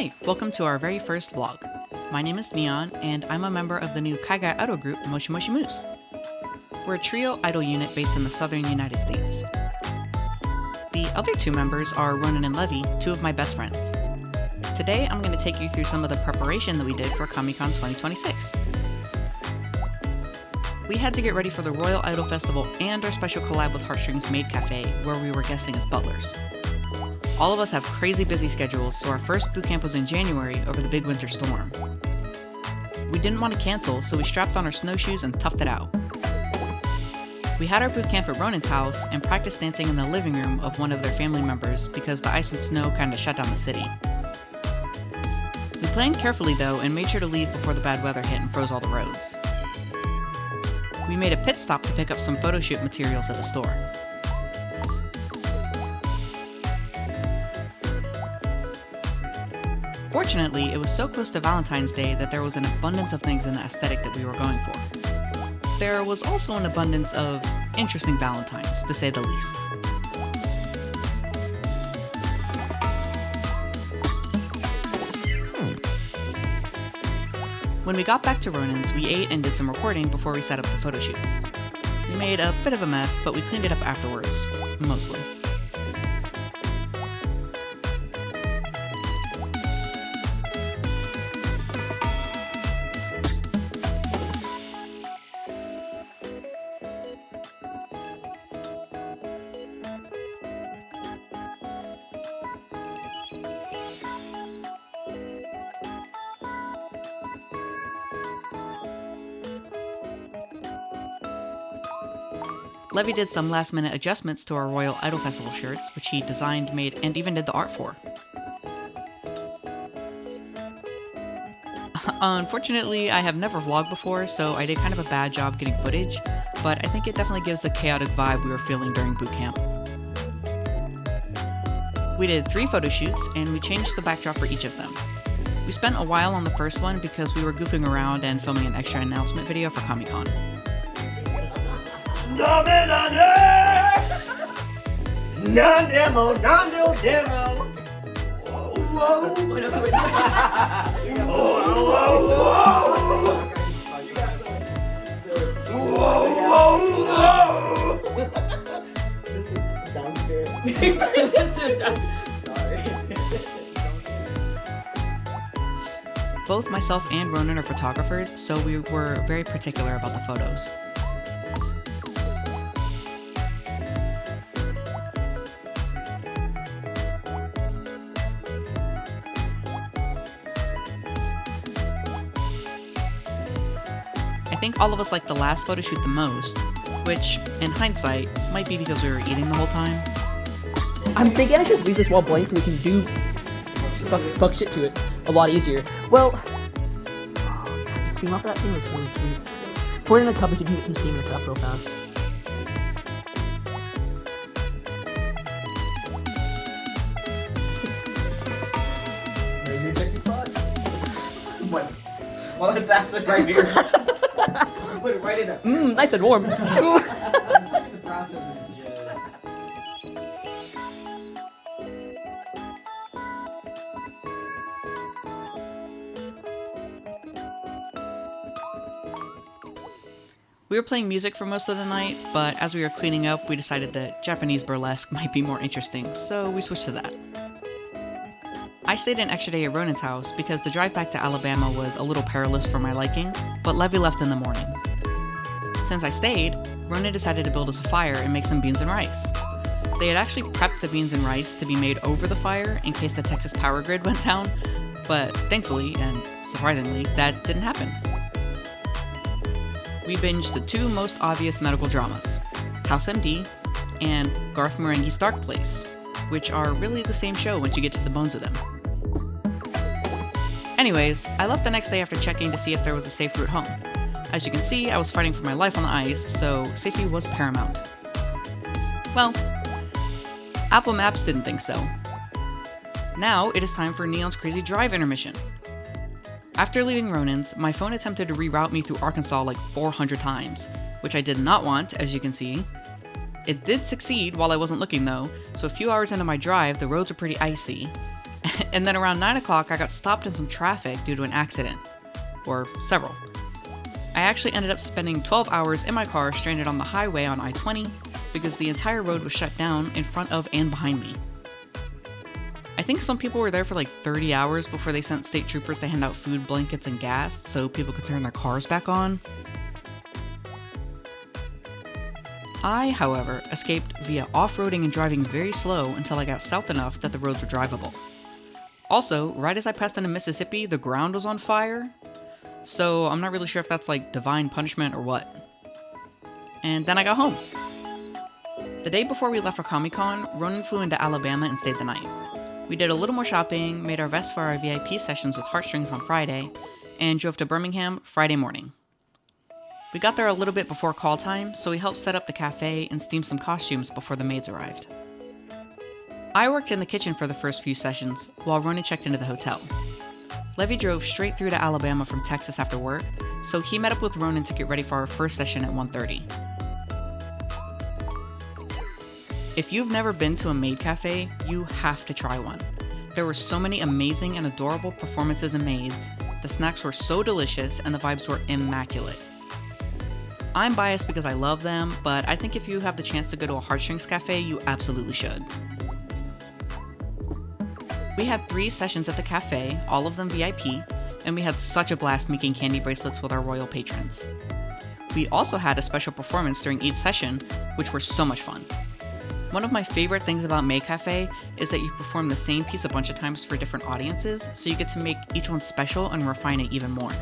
Hi, welcome to our very first vlog. My name is Neon, and I'm a member of the new Kaigai idol group Moshimoshi Mousse. We're a trio idol unit based in the southern United States. The other two members are Ronan and Levy, two of my best friends. Today, I'm going to take you through some of the preparation that we did for Kamicon 2026. We had to get ready for the Royal Idol Festival and our special collab with HeartStrings Maid Cafe, where we were guesting as butlers. All of us have crazy busy schedules, so our first boot camp was in January over the big winter storm. We didn't want to cancel, so we strapped on our snowshoes and toughed it out. We had our boot camp at Ronan's house and practiced dancing in the living room of one of their family members because the ice and snow kinda shut down the city. We planned carefully though and made sure to leave before the bad weather hit and froze all the roads. We made a pit stop to pick up some photo shoot materials at the store. Fortunately, it was so close to Valentine's Day that there was an abundance of things in the aesthetic that we were going for. There was also an abundance of interesting Valentines, to say the least. When we got back to Ronan's, we ate and did some recording before we set up the photo shoots. We made a bit of a mess, but we cleaned it up afterwards, mostly. Levy did some last-minute adjustments to our Royal Idol Festival shirts, which he designed, made, and even did the art for. Unfortunately, I have never vlogged before, so I did kind of a bad job getting footage, but I think it definitely gives the chaotic vibe we were feeling during boot camp. We did 3 photo shoots, and we changed the backdrop for each of them. We spent a while on the first one because we were goofing around and filming an extra announcement video for Kamicon. Non-demo. Whoa. This is downstairs. Sorry. Both myself and Ronan are photographers, so we were very particular about the photos. I think all of us liked the last photo shoot the most, which, in hindsight, might be because we were eating the whole time. I'm thinking I should leave this wall blank so we can do fuck shit to it a lot easier. Well, the steam off of that thing looks 22. Pour it in a cup and see if you can get some steam in a cup real fast. Where's your tricky spot? What? Well, it's actually right here. Put it right in there. Nice and warm. I'm assuming the process is just... We were playing music for most of the night, but as we were cleaning up, we decided that Japanese burlesque might be more interesting, so we switched to that. I stayed an extra day at Ronan's house because the drive back to Alabama was a little perilous for my liking, but Levy left in the morning. Since I stayed, Ronan decided to build us a fire and make some beans and rice. They had actually prepped the beans and rice to be made over the fire in case the Texas power grid went down, but thankfully, and surprisingly, that didn't happen. We binged the 2 most obvious medical dramas, House MD and Garth Marenghi's Dark Place, which are really the same show once you get to the bones of them. Anyways, I left the next day after checking to see if there was a safe route home. As you can see, I was fighting for my life on the ice, so safety was paramount. Well, Apple Maps didn't think so. Now it is time for Neon's Crazy Drive intermission. After leaving Ronan's, my phone attempted to reroute me through Arkansas like 400 times, which I did not want, as you can see. It did succeed while I wasn't looking though, so a few hours into my drive, the roads were pretty icy, And then around 9 o'clock, I got stopped in some traffic due to an accident. Or several. I actually ended up spending 12 hours in my car stranded on the highway on I-20 because the entire road was shut down in front of and behind me. I think some people were there for like 30 hours before they sent state troopers to hand out food, blankets, and gas so people could turn their cars back on. I, however, escaped via off-roading and driving very slow until I got south enough that the roads were drivable. Also, right as I passed into Mississippi, the ground was on fire, so I'm not really sure if that's like divine punishment or what. And then I got home. The day before we left for Kamicon, Ronan flew into Alabama and stayed the night. We did a little more shopping, made our vests for our VIP sessions with HeartStrings on Friday, and drove to Birmingham Friday morning. We got there a little bit before call time, so we helped set up the cafe and steam some costumes before the maids arrived. I worked in the kitchen for the first few sessions, while Ronan checked into the hotel. Levy drove straight through to Alabama from Texas after work, so he met up with Ronan to get ready for our first session at 1:30. If you've never been to a Maid cafe, you have to try one. There were so many amazing and adorable performances in Maids, the snacks were so delicious, and the vibes were immaculate. I'm biased because I love them, but I think if you have the chance to go to a HeartStrings cafe, you absolutely should. We had 3 sessions at the cafe, all of them VIP, and we had such a blast making candy bracelets with our royal patrons. We also had a special performance during each session, which were so much fun. One of my favorite things about Maid Cafe is that you perform the same piece a bunch of times for different audiences, so you get to make each one special and refine it even more.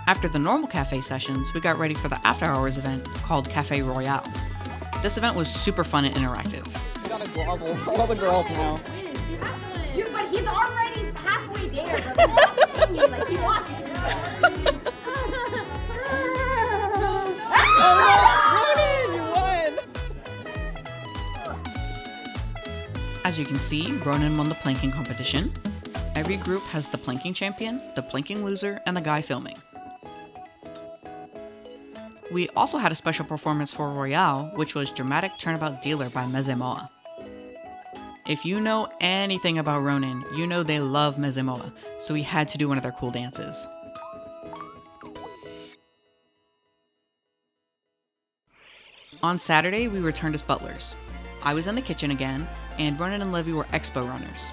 After the normal cafe sessions, we got ready for the after hours event called Cafe Royale. This event was super fun and interactive. We gotta grovel. All the girls now. But he's already halfway there. But he's not paying you like he wants you to. Ronan, you won! As you can see, Ronan won the planking competition. Every group has the planking champion, the planking loser, and the guy filming. We also had a special performance for Royale, which was Dramatic Turnabout Dealer by Mezemoa. If you know anything about Ronan, you know they love Mezemoa, so we had to do one of their cool dances. On Saturday, we returned as butlers. I was in the kitchen again, and Ronan and Levy were expo runners.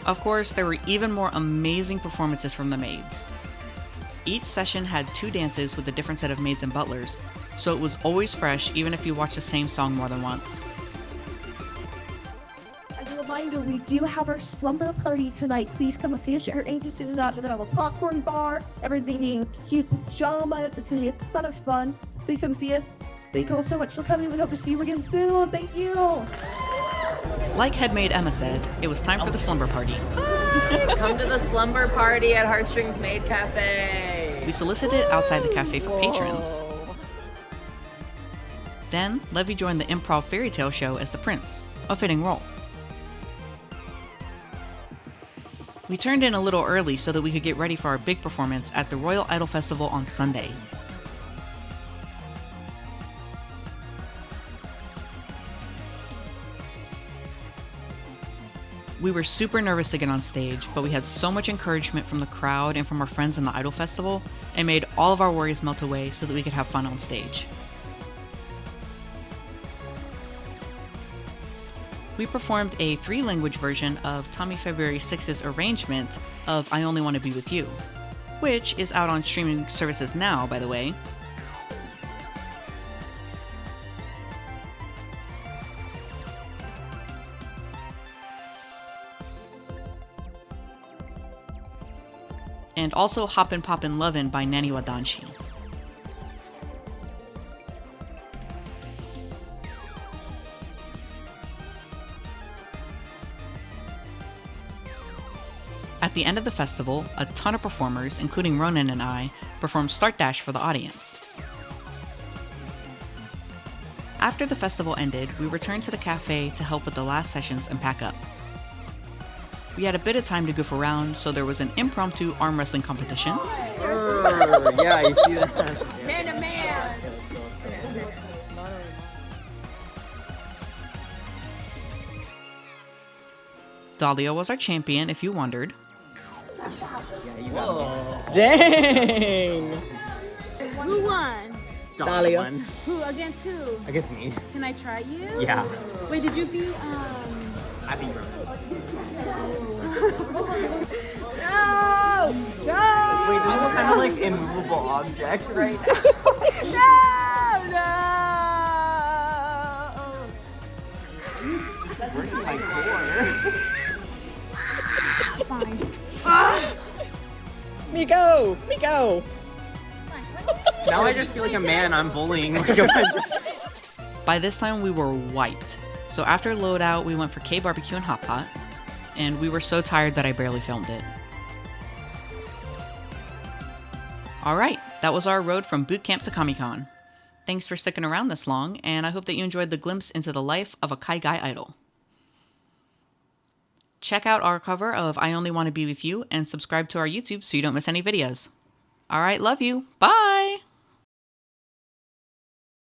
Of course, there were even more amazing performances from the maids. Each session had 2 dances with a different set of maids and butlers, so it was always fresh even if you watched the same song more than once. As a reminder, we do have our slumber party tonight. Please come and see us at our agency. We're going to have a popcorn bar, everything in cute pajamas. It's going to be a ton of fun. Please come see us. Thank you all so much for coming. We hope to see you again soon. Thank you. Like head maid Emma said, it was time for the slumber party. Come to the slumber party at HeartStrings Maid Cafe. We solicited outside the cafe for patrons. Then, Levy joined the improv fairy tale show as the prince, a fitting role. We turned in a little early so that we could get ready for our big performance at the Royal Idol Festival on Sunday. We were super nervous to get on stage, but we had so much encouragement from the crowd and from our friends in the Idol Festival, and made all of our worries melt away so that we could have fun on stage. We performed a 3-language version of Tommy February 6's arrangement of I Only Want to Be With You, which is out on streaming services now, by the way. And also Hoppin' Poppin' Lovin' by Nani Wadanshi. At the end of the festival, a ton of performers, including Ronan and I, performed Start Dash for the audience. After the festival ended, we returned to the cafe to help with the last sessions and pack up. We had a bit of time to goof around, so there was an impromptu arm wrestling competition. Yeah, you see that? Man to man. Dahlia was our champion, if you wondered. Dang! Who won? Dahlia. Who against who? Against me. Can I try you? Yeah. Wait, did you beat I beat Ronan. No! No! Wait, this is kind of like immovable object right now. No! Breaking my core. Miko! Miko! Now I just feel like a man I'm bullying like a bunch of... By this time, we were wiped. So after loadout, we went for K-Barbecue and Hot Pot, and we were so tired that I barely filmed it. Alright, that was our road from boot camp to Kamicon. Thanks for sticking around this long, and I hope that you enjoyed the glimpse into the life of a Kai Guy idol. Check out our cover of I Only Want to Be With You and subscribe to our YouTube so you don't miss any videos. Alright, love you. Bye!